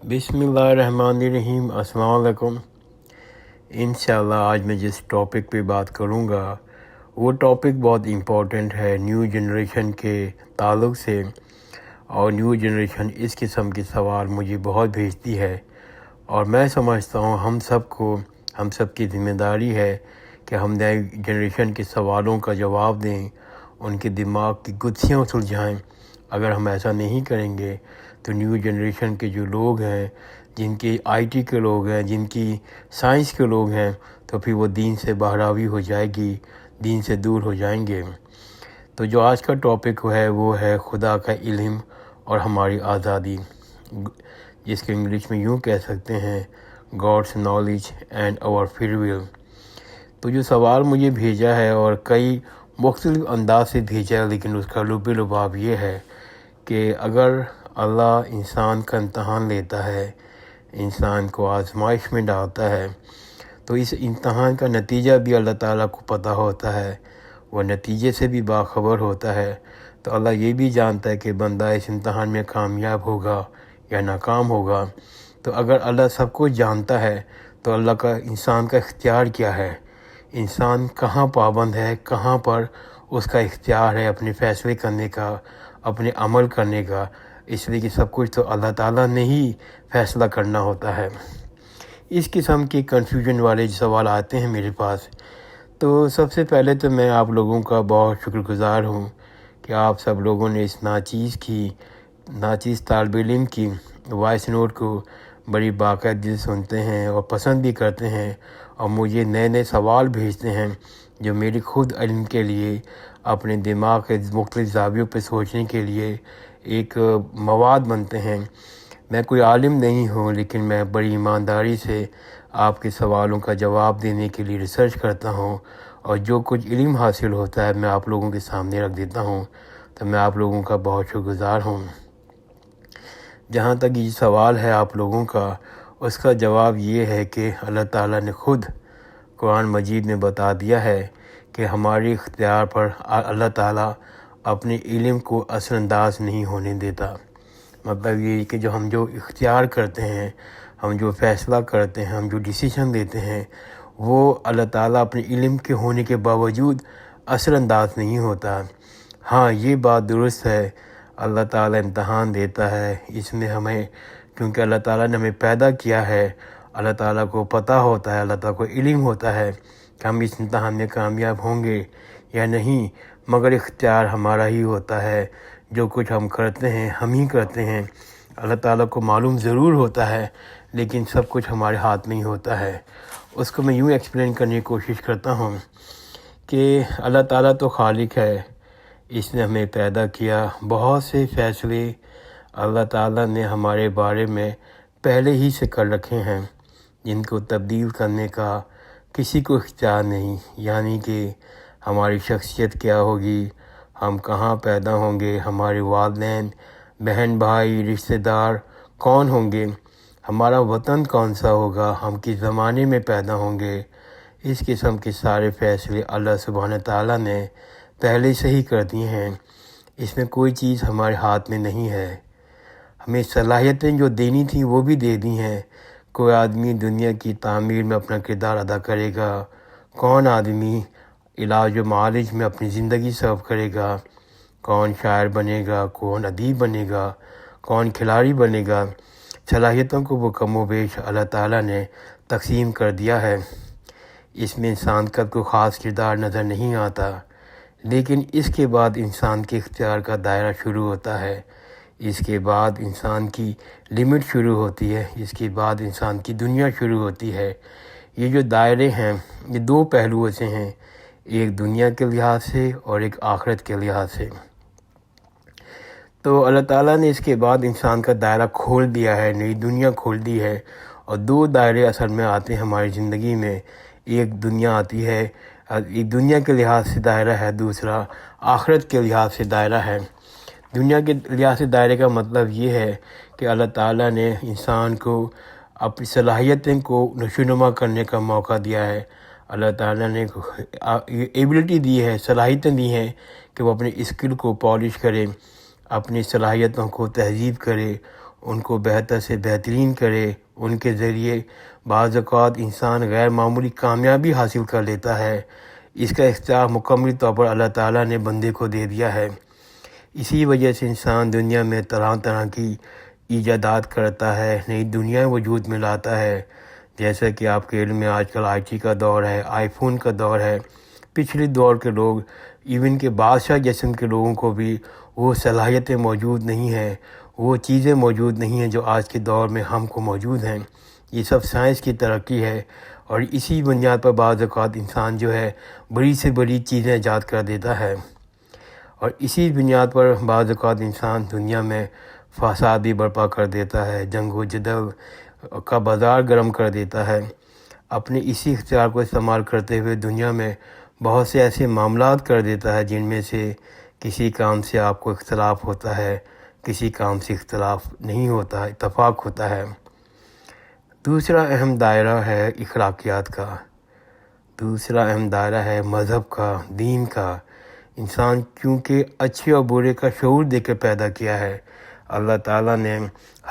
بسم اللہ الرحمن الرحیم۔ السلام علیکم۔ انشاءاللہ آج میں جس ٹاپک پہ بات کروں گا وہ ٹاپک بہت امپورٹنٹ ہے نیو جنریشن کے تعلق سے، اور نیو جنریشن اس قسم کے سوال مجھے بہت بھیجتی ہے، اور میں سمجھتا ہوں ہم سب کی ذمہ داری ہے کہ ہم نئے جنریشن کے سوالوں کا جواب دیں، ان کے دماغ کی گتھیاں سلجھائیں۔ اگر ہم ایسا نہیں کریں گے تو نیو جنریشن کے جو لوگ ہیں، جن کی آئی ٹی کے لوگ ہیں، جن کی سائنس کے لوگ ہیں، تو پھر وہ دین سے بہراوی ہو جائے گی، دین سے دور ہو جائیں گے۔ تو جو آج کا ٹاپک وہ ہے خدا کا علم اور ہماری آزادی، جس کے انگلش میں یوں کہہ سکتے ہیں گاڈس نالج اینڈ اور فری ول۔ تو جو سوال مجھے بھیجا ہے اور کئی مختلف انداز سے بھیجا ہے، لیکن اس کا لب لباب یہ ہے کہ اگر اللہ انسان کا امتحان لیتا ہے، انسان کو آزمائش میں ڈالتا ہے، تو اس امتحان کا نتیجہ بھی اللہ تعالیٰ کو پتہ ہوتا ہے، وہ نتیجے سے بھی باخبر ہوتا ہے۔ تو اللہ یہ بھی جانتا ہے کہ بندہ اس امتحان میں کامیاب ہوگا یا ناکام ہوگا۔ تو اگر اللہ سب کچھ جانتا ہے تو اللہ کا انسان کا اختیار کیا ہے، انسان کہاں پابند ہے، کہاں پر اس کا اختیار ہے اپنے فیصلے کرنے کا، اپنے عمل کرنے کا، اس لیے کہ سب کچھ تو اللہ تعالیٰ نے ہی فیصلہ کرنا ہوتا ہے۔ اس قسم کے کنفیوژن والے سوال آتے ہیں میرے پاس، تو سب سے پہلے تو میں آپ لوگوں کا بہت شکر گزار ہوں کہ آپ سب لوگوں نے اس ناچیز طالب علم کی وائس نوٹ کو بڑی باقاعدگی سے سنتے ہیں اور پسند بھی کرتے ہیں، اور مجھے نئے نئے سوال بھیجتے ہیں جو میری خود علم کے لیے، اپنے دماغ کے مختلف زاویوں پہ سوچنے کے لیے ایک مواد بنتے ہیں۔ میں کوئی عالم نہیں ہوں، لیکن میں بڑی ایمانداری سے آپ کے سوالوں کا جواب دینے کے لیے ریسرچ کرتا ہوں، اور جو کچھ علم حاصل ہوتا ہے میں آپ لوگوں کے سامنے رکھ دیتا ہوں۔ تو میں آپ لوگوں کا بہت شکر گزار ہوں۔ جہاں تک یہ سوال ہے آپ لوگوں کا، اس کا جواب یہ ہے کہ اللہ تعالیٰ نے خود قرآن مجید میں بتا دیا ہے کہ ہمارے اختیار پر اللہ تعالیٰ اپنے علم کو اثر انداز نہیں ہونے دیتا۔ مطلب یہ کہ ہم جو اختیار کرتے ہیں، ہم جو فیصلہ کرتے ہیں، ہم جو ڈیسیشن لیتے ہیں، وہ اللہ تعالیٰ اپنے علم کے ہونے کے باوجود اثر انداز نہیں ہوتا۔ ہاں، یہ بات درست ہے، اللہ تعالیٰ امتحان دیتا ہے، اس میں ہمیں، کیونکہ اللہ تعالیٰ نے ہمیں پیدا کیا ہے، اللہ تعالیٰ کو پتہ ہوتا ہے، اللہ تعالیٰ کو علم ہوتا ہے کہ ہم اس امتحان میں کامیاب ہوں گے یا نہیں، مگر اختیار ہمارا ہی ہوتا ہے۔ جو کچھ ہم کرتے ہیں ہم ہی کرتے ہیں، اللہ تعالیٰ کو معلوم ضرور ہوتا ہے، لیکن سب کچھ ہمارے ہاتھ میں ہی ہوتا ہے۔ اس کو میں یوں ایکسپلین کرنے کی کوشش کرتا ہوں کہ اللہ تعالیٰ تو خالق ہے، اس نے ہمیں پیدا کیا، بہت سے فیصلے اللہ تعالیٰ نے ہمارے بارے میں پہلے ہی سے کر رکھے ہیں، جن کو تبدیل کرنے کا کسی کو اختیار نہیں، یعنی کہ ہماری شخصیت کیا ہوگی، ہم کہاں پیدا ہوں گے، ہمارے والدین، بہن بھائی، رشتہ دار کون ہوں گے، ہمارا وطن کون سا ہوگا، ہم کس زمانے میں پیدا ہوں گے، اس قسم کے سارے فیصلے اللہ سبحانہ تعالیٰ نے پہلے سے ہی کر دیے ہیں۔ اس میں کوئی چیز ہمارے ہاتھ میں نہیں ہے۔ ہمیں صلاحیتیں جو دینی تھیں وہ بھی دے دی ہیں۔ کوئی آدمی دنیا کی تعمیر میں اپنا کردار ادا کرے گا، کون آدمی علاج و معالج میں اپنی زندگی صرف کرے گا، کون شاعر بنے گا، کون ادیب بنے گا، کون کھلاڑی بنے گا، صلاحیتوں کو وہ کم و بیش اللہ تعالیٰ نے تقسیم کر دیا ہے۔ اس میں انسان کا کوئی خاص کردار نظر نہیں آتا، لیکن اس کے بعد انسان کے اختیار کا دائرہ شروع ہوتا ہے، اس کے بعد انسان کی لمٹ شروع ہوتی ہے، اس کے بعد انسان کی دنیا شروع ہوتی ہے۔ یہ جو دائرے ہیں یہ دو پہلوؤں سے ہیں، ایک دنیا کے لحاظ سے اور ایک آخرت کے لحاظ سے۔ تو اللہ تعالیٰ نے اس کے بعد انسان کا دائرہ کھول دیا ہے، نئی دنیا کھول دی ہے، اور دو دائرے اصل میں آتے ہیں ہماری زندگی میں۔ ایک دنیا آتی ہے، ایک دنیا کے لحاظ سے دائرہ ہے، دوسرا آخرت کے لحاظ سے دائرہ ہے۔ دنیا کے لحاظ سے دائرے کا مطلب یہ ہے کہ اللہ تعالیٰ نے انسان کو اپنی صلاحیتیں کو نشوونما کرنے کا موقع دیا ہے، اللہ تعالیٰ نے ایبلٹی دی ہے، صلاحیتیں دی ہیں کہ وہ اپنے اسکل کو پالش کرے، اپنی صلاحیتوں کو تہذیب کرے، ان کو بہتر سے بہترین کرے۔ ان کے ذریعے بعض اوقات انسان غیر معمولی کامیابی حاصل کر لیتا ہے۔ اس کا اختیار مکمل طور پر اللہ تعالیٰ نے بندے کو دے دیا ہے۔ اسی وجہ سے انسان دنیا میں طرح طرح کی ایجادات کرتا ہے، نئی دنیا وجود میں لاتا ہے۔ جیسا کہ آپ کے علم میں آج کل آئی ٹی کا دور ہے، آئی فون کا دور ہے۔ پچھلے دور کے لوگ، ایون کہ بادشاہ جسم کے لوگوں کو بھی وہ صلاحیتیں موجود نہیں ہیں، وہ چیزیں موجود نہیں ہیں جو آج کے دور میں ہم کو موجود ہیں۔ یہ سب سائنس کی ترقی ہے، اور اسی بنیاد پر بعض اوقات انسان جو ہے بڑی سے بڑی چیزیں ایجاد کر دیتا ہے، اور اسی بنیاد پر بعض اوقات انسان دنیا میں فساد بھی برپا کر دیتا ہے، جنگ و جدل کا بازار گرم کر دیتا ہے۔ اپنے اسی اختیار کو استعمال کرتے ہوئے دنیا میں بہت سے ایسے معاملات کر دیتا ہے جن میں سے کسی کام سے آپ کو اختلاف ہوتا ہے، کسی کام سے اختلاف نہیں ہوتا، اتفاق ہوتا ہے۔ دوسرا اہم دائرہ ہے اخلاقیات کا، دوسرا اہم دائرہ ہے مذہب کا، دین کا۔ انسان کیونکہ اچھے اور برے کا شعور دے کر پیدا کیا ہے، اللہ تعالیٰ نے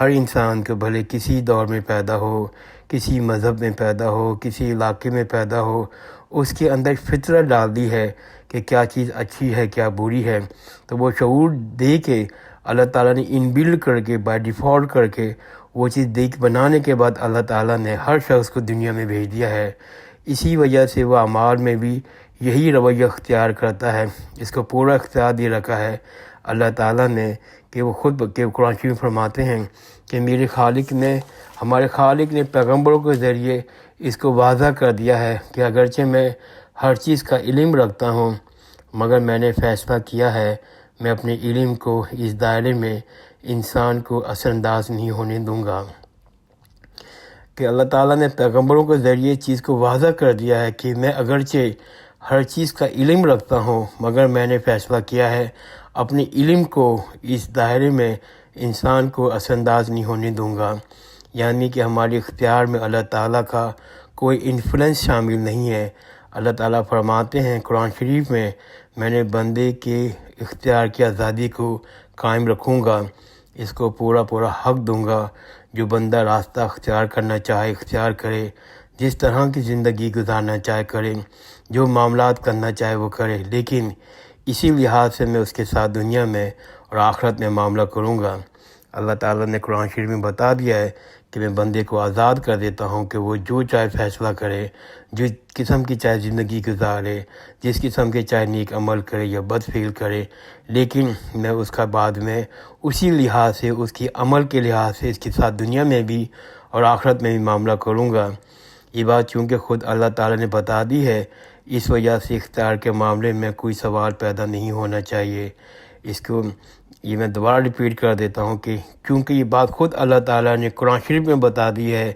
ہر انسان کو بھلے کسی دور میں پیدا ہو، کسی مذہب میں پیدا ہو، کسی علاقے میں پیدا ہو، اس کے اندر فطرت ڈال دی ہے کہ کیا چیز اچھی ہے کیا بری ہے۔ تو وہ شعور دے کے اللہ تعالیٰ نے ان بلڈ کر کے، بائی ڈیفالٹ کر کے وہ چیز بنانے کے بعد اللہ تعالیٰ نے ہر شخص کو دنیا میں بھیج دیا ہے۔ اسی وجہ سے وہ اعمال میں بھی یہی رویہ اختیار کرتا ہے، اس کو پورا اختیار دے رکھا ہے اللہ تعالیٰ نے، کہ وہ خود قرآن شریف فرماتے ہیں کہ میرے خالق نے، ہمارے خالق نے پیغمبروں کے ذریعے اس کو واضح کر دیا ہے کہ اگرچہ میں ہر چیز کا علم رکھتا ہوں، مگر میں نے فیصلہ کیا ہے میں اپنے علم کو اس دائرے میں انسان کو اثر انداز نہیں ہونے دوں گا۔ کہ اللہ تعالیٰ نے پیغمبروں کے ذریعے اس چیز کو واضح کر دیا ہے کہ میں اگرچہ ہر چیز کا علم رکھتا ہوں، مگر میں نے فیصلہ کیا ہے اپنے علم کو اس دائرے میں انسان کو اثر انداز نہیں ہونے دوں گا۔ یعنی کہ ہمارے اختیار میں اللہ تعالیٰ کا کوئی انفلوئنس شامل نہیں ہے۔ اللہ تعالیٰ فرماتے ہیں قرآن شریف میں نے بندے کے اختیار کی آزادی کو قائم رکھوں گا، اس کو پورا حق دوں گا، جو بندہ راستہ اختیار کرنا چاہے اختیار کرے، جس طرح کی زندگی گزارنا چاہے کرے، جو معاملات کرنا چاہے وہ کرے، لیکن اسی لحاظ سے میں اس کے ساتھ دنیا میں اور آخرت میں معاملہ کروں گا۔ اللہ تعالیٰ نے قرآن شریف میں بتا دیا ہے کہ میں بندے کو آزاد کر دیتا ہوں کہ وہ جو چاہے فیصلہ کرے، جس قسم کی چاہے زندگی گزارے، جس قسم کے چاہے نیک عمل کرے یا بد فعل کرے، لیکن میں اس کا بعد میں اسی لحاظ سے، اس کی عمل کے لحاظ سے اس کے ساتھ دنیا میں بھی اور آخرت میں بھی معاملہ کروں گا۔ یہ بات چونکہ خود اللہ تعالیٰ نے بتا دی ہے، اس وجہ سے اختیار کے معاملے میں کوئی سوال پیدا نہیں ہونا چاہیے۔ اس کو یہ میں دوبارہ ریپیٹ کر دیتا ہوں کہ کیونکہ یہ بات خود اللہ تعالیٰ نے قرآن شریف میں بتا دی ہے،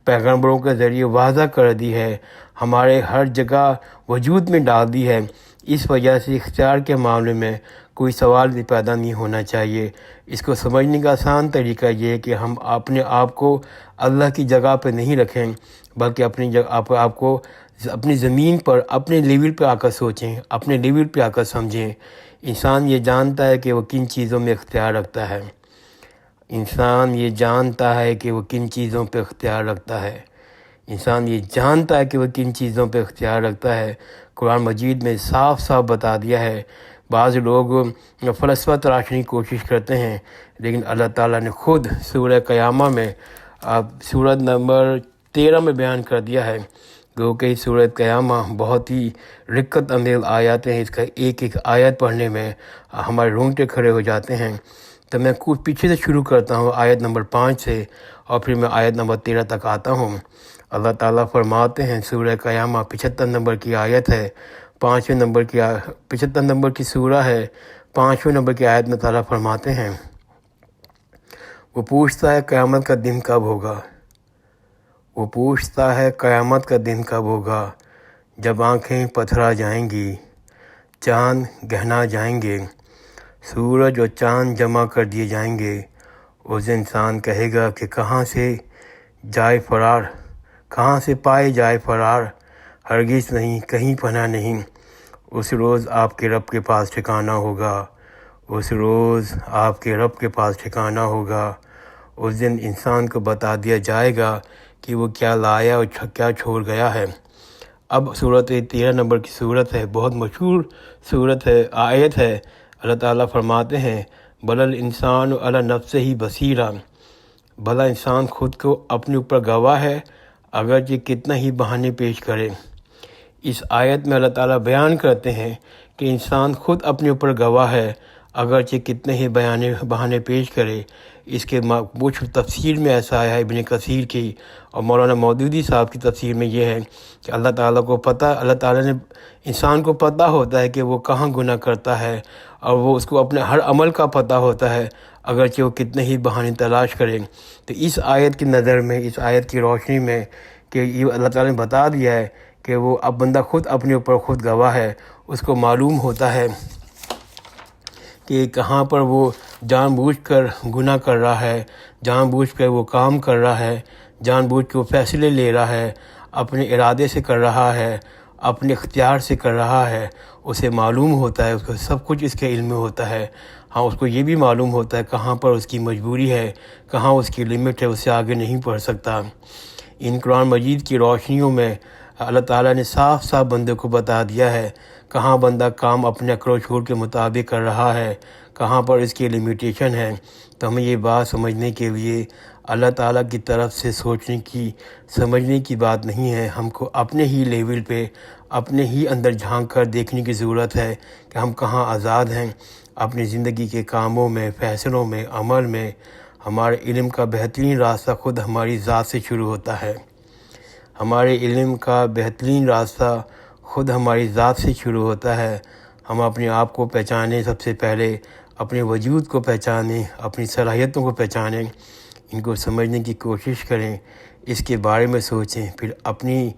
پیغمبروں کے ذریعے واضح کر دی ہے، ہمارے ہر جگہ وجود میں ڈال دی ہے، اس وجہ سے اختیار کے معاملے میں کوئی سوال بھی پیدا نہیں ہونا چاہیے۔ اس کو سمجھنے کا آسان طریقہ یہ ہے کہ ہم اپنے آپ کو اللہ کی جگہ پہ نہیں رکھیں، بلکہ اپنی جگہ آپ کو اپنی زمین پر اپنے لیول پہ آ کر سوچیں، اپنے لیول پہ آ کر سمجھیں۔ انسان یہ جانتا ہے کہ وہ کن چیزوں میں اختیار رکھتا ہے، انسان یہ جانتا ہے کہ وہ کن چیزوں پہ اختیار رکھتا ہے، انسان یہ جانتا ہے کہ وہ کن چیزوں پہ اختیار رکھتا ہے۔ قرآن مجید میں صاف صاف بتا دیا ہے۔ بعض لوگ فلسفہ تراشنے کی کوشش کرتے ہیں، لیکن اللہ تعالیٰ نے خود سورہ قیامہ میں سورت نمبر 13 میں بیان کر دیا ہے، جو کہ سورۃ قیامہ بہت ہی رقت امیز آیات ہیں، اس کا ایک ایک آیت پڑھنے میں ہمارے رونگٹے کھڑے ہو جاتے ہیں۔ تو میں کچھ پیچھے سے شروع کرتا ہوں آیت نمبر 5 سے، اور پھر میں آیت نمبر 13 تک آتا ہوں۔ اللہ تعالیٰ فرماتے ہیں، سورہ قیامہ 75 نمبر کی آیت ہے، 75 نمبر کی سورہ ہے، 5ویں نمبر کی آیت میں تعالیٰ فرماتے ہیں، وہ پوچھتا ہے قیامت کا دن کب ہوگا، وہ پوچھتا ہے قیامت کا دن کب ہوگا، جب آنکھیں پتھرا جائیں گی، چاند گہنا جائیں گے، سورج اور چاند جمع کر دیے جائیں گے۔ اس انسان کہے گا کہ کہاں سے جائے فرار، کہاں سے پائے جائے فرار، ہرگز نہیں، کہیں پناہ نہیں۔ اس روز آپ کے رب کے پاس ٹھکانہ ہوگا، اس روز آپ کے رب کے پاس ٹھکانہ ہوگا، اس دن انسان کو بتا دیا جائے گا کہ وہ کیا لایا اور کیا چھوڑ گیا ہے۔ اب صورت 13 نمبر کی صورت ہے، بہت مشہور صورت ہے، آیت ہے۔ اللہ تعالیٰ فرماتے ہیں بل الانسان علی نفسہ بصیرہ، بھلا انسان خود کو اپنے اوپر گواہ ہے اگرچہ کتنا ہی بہانے پیش کرے۔ اس آیت میں اللہ تعالیٰ بیان کرتے ہیں کہ انسان خود اپنے اوپر گواہ ہے اگرچہ کتنے ہی بہانے پیش کرے۔ اس کے کچھ تفسیر میں ایسا آیا ہے، ابن کثیر کی اور مولانا مودودی صاحب کی تفسیر میں یہ ہے کہ اللہ تعالیٰ نے انسان کو پتہ ہوتا ہے کہ وہ کہاں گناہ کرتا ہے، اور وہ اس کو اپنے ہر عمل کا پتہ ہوتا ہے اگرچہ وہ کتنے ہی بہانے تلاش کرے۔ تو اس آیت کی نظر میں، اس آیت کی روشنی میں کہ یہ اللہ تعالیٰ نے بتا دیا ہے کہ وہ اب بندہ خود اپنے اوپر خود گواہ ہے، اس کو معلوم ہوتا ہے کہ کہاں پر وہ جان بوجھ کر گناہ کر رہا ہے، جان بوجھ کر وہ کام کر رہا ہے، جان بوجھ کے وہ فیصلے لے رہا ہے، اپنے ارادے سے کر رہا ہے، اپنے اختیار سے کر رہا ہے۔ اسے معلوم ہوتا ہے، اس کو سب کچھ اس کے علم میں ہوتا ہے۔ ہاں، اس کو یہ بھی معلوم ہوتا ہے کہاں پر اس کی مجبوری ہے، کہاں اس کی لمٹ ہے، اس سے آگے نہیں بڑھ سکتا۔ ان قرآن مجید کی روشنیوں میں اللہ تعالیٰ نے صاف صاف بندے کو بتا دیا ہے کہاں بندہ کام اپنے عقل و شعور کے مطابق کر رہا ہے، کہاں پر اس کی لمیٹیشن ہے۔ تو ہمیں یہ بات سمجھنے کے لیے اللہ تعالیٰ کی طرف سے سمجھنے کی بات نہیں ہے، ہم کو اپنے ہی لیول پہ، اپنے ہی اندر جھانک کر دیکھنے کی ضرورت ہے کہ ہم کہاں آزاد ہیں اپنی زندگی کے کاموں میں، فیصلوں میں، عمل میں۔ ہمارے علم کا بہترین راستہ خود ہماری ذات سے شروع ہوتا ہے۔ ہمارے علم کا بہترین راستہ خود ہماری ذات سے شروع ہوتا ہے۔ ہم اپنے آپ کو پہچانیں، سب سے پہلے اپنے وجود کو پہچانیں، اپنی صلاحیتوں کو پہچانیں، ان کو سمجھنے کی کوشش کریں، اس کے بارے میں سوچیں، پھر اپنی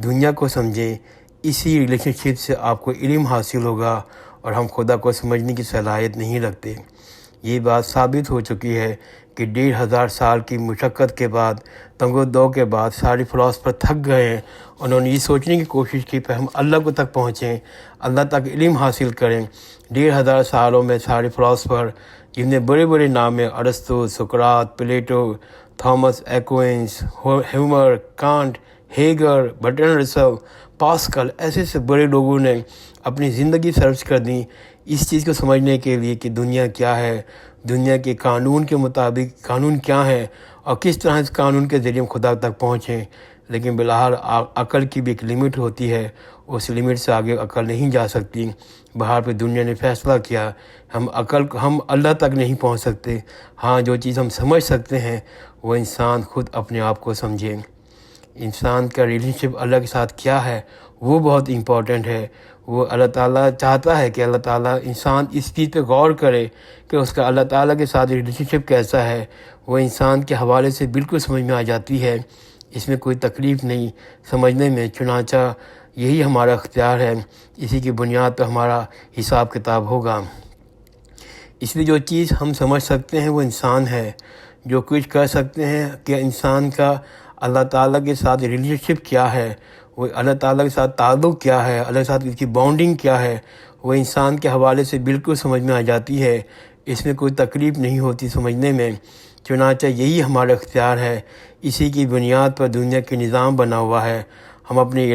دنیا کو سمجھیں۔ اسی ریلیشن شپ سے آپ کو علم حاصل ہوگا، اور ہم خدا کو سمجھنے کی صلاحیت نہیں رکھتے۔ یہ بات ثابت ہو چکی ہے کہ 1500 سال کی مشقت کے بعد، تنگ و دو کے بعد سارے فلاسفر تھک گئے ہیں۔ انہوں نے یہ سوچنے کی کوشش کی کہ ہم اللہ کو تک پہنچیں، اللہ تک علم حاصل کریں۔ 1500 سالوں میں سارے فلاسفر، جن میں بڑے بڑے نام ہیں، ارسطو، سقراط، پلیٹو، تھامس ایکوینس، ہیومر، Kant, Hegel, Bertrand Russell, Pascal, ایسے بڑے لوگوں نے اپنی زندگی سرچ کر دی اس چیز کو سمجھنے کے لیے کہ دنیا کیا ہے، دنیا کے قانون کے مطابق قانون کیا ہے، اور کس طرح اس قانون کے ذریعے ہم خدا تک پہنچیں۔ لیکن بہرحال عقل کی بھی ایک لمٹ ہوتی ہے، اس لمٹ سے آگے عقل نہیں جا سکتی۔ بہر پہ دنیا نے فیصلہ کیا ہم اللہ تک نہیں پہنچ سکتے۔ ہاں، جو چیز ہم سمجھ سکتے ہیں وہ انسان خود اپنے آپ کو سمجھے۔ انسان کا ریلیشن شپ اللہ کے ساتھ کیا ہے وہ بہت امپورٹنٹ ہے۔ وہ اللہ تعالیٰ چاہتا ہے کہ اللہ تعالیٰ انسان اس چیز پہ غور کرے کہ اس کا اللہ تعالیٰ کے ساتھ ریلیشن شپ کیسا ہے۔ وہ انسان کے حوالے سے بالکل سمجھ میں آ جاتی ہے، اس میں کوئی تکلیف نہیں سمجھنے میں۔ چنانچہ یہی ہمارا اختیار ہے، اسی کی بنیاد پہ ہمارا حساب کتاب ہوگا۔ اس لیے جو چیز ہم سمجھ سکتے ہیں وہ انسان ہے، جو کچھ کر سکتے ہیں کہ انسان کا اللہ تعالیٰ کے ساتھ ریلیشن شپ کیا ہے، وہ اللہ تعالیٰ کے ساتھ تعلق کیا ہے، اللہ کے ساتھ اس کی بانڈنگ کیا ہے، وہ انسان کے حوالے سے بالکل سمجھ میں آ جاتی ہے، اس میں کوئی تکلیف نہیں ہوتی سمجھنے میں۔ چنانچہ یہی ہمارا اختیار ہے، اسی کی بنیاد پر دنیا کے نظام بنا ہوا ہے۔ ہم اپنے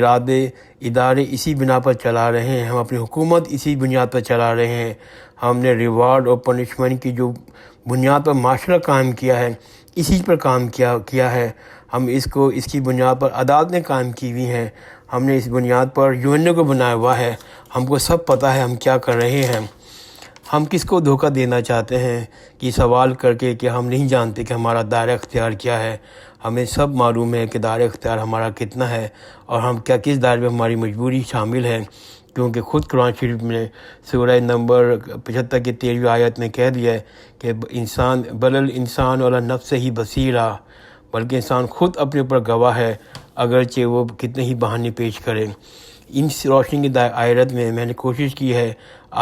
ادارے اسی بنا پر چلا رہے ہیں، ہم اپنی حکومت اسی بنیاد پر چلا رہے ہیں۔ ہم نے ریوارڈ اور پنشمنٹ کی جو بنیاد پر معاشرہ قائم کیا ہے، اسی پر کام کیا ہے۔ ہم اس کی بنیاد پر عدالتیں قائم کی ہوئی ہیں، ہم نے اس بنیاد پر UN کو بنایا ہوا ہے۔ ہم کو سب پتہ ہے ہم کیا کر رہے ہیں۔ ہم کس کو دھوکہ دینا چاہتے ہیں کہ سوال کر کے کہ ہم نہیں جانتے کہ ہمارا دائرہ اختیار کیا ہے۔ ہمیں سب معلوم ہے کہ دائرہ اختیار ہمارا کتنا ہے، اور ہم کس دائرے میں ہماری مجبوری شامل ہے، کیونکہ خود قرآن شریف میں سورہ نمبر 75 کی 13ویں آیت میں کہہ دیا ہے کہ بل الانسان علی نفسہ بصیرہ، بلکہ انسان خود اپنے اوپر گواہ ہے اگرچہ وہ کتنے ہی بہانے پیش کرے۔ ان روشنی کی دائرت میں میں نے کوشش کی ہے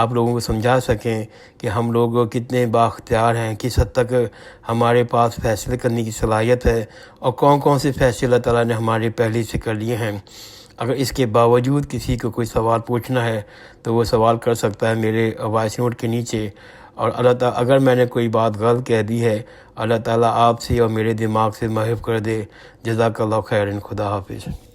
آپ لوگوں کو سمجھا سکیں کہ ہم لوگ کتنے بااختیار ہیں، کس حد تک ہمارے پاس فیصلے کرنے کی صلاحیت ہے، اور کون کون سے فیصلے اللہ تعالیٰ نے ہمارے پہلے سے کر لیے ہیں۔ اگر اس کے باوجود کسی کو کوئی سوال پوچھنا ہے تو وہ سوال کر سکتا ہے میرے وائس نوٹ کے نیچے، اور اللہ تعالیٰ اگر میں نے کوئی بات غلط کہہ دی ہے، اللہ تعالیٰ آپ سے اور میرے دماغ سے محو کر دے۔ جزاک اللہ خیرن، خدا حافظ۔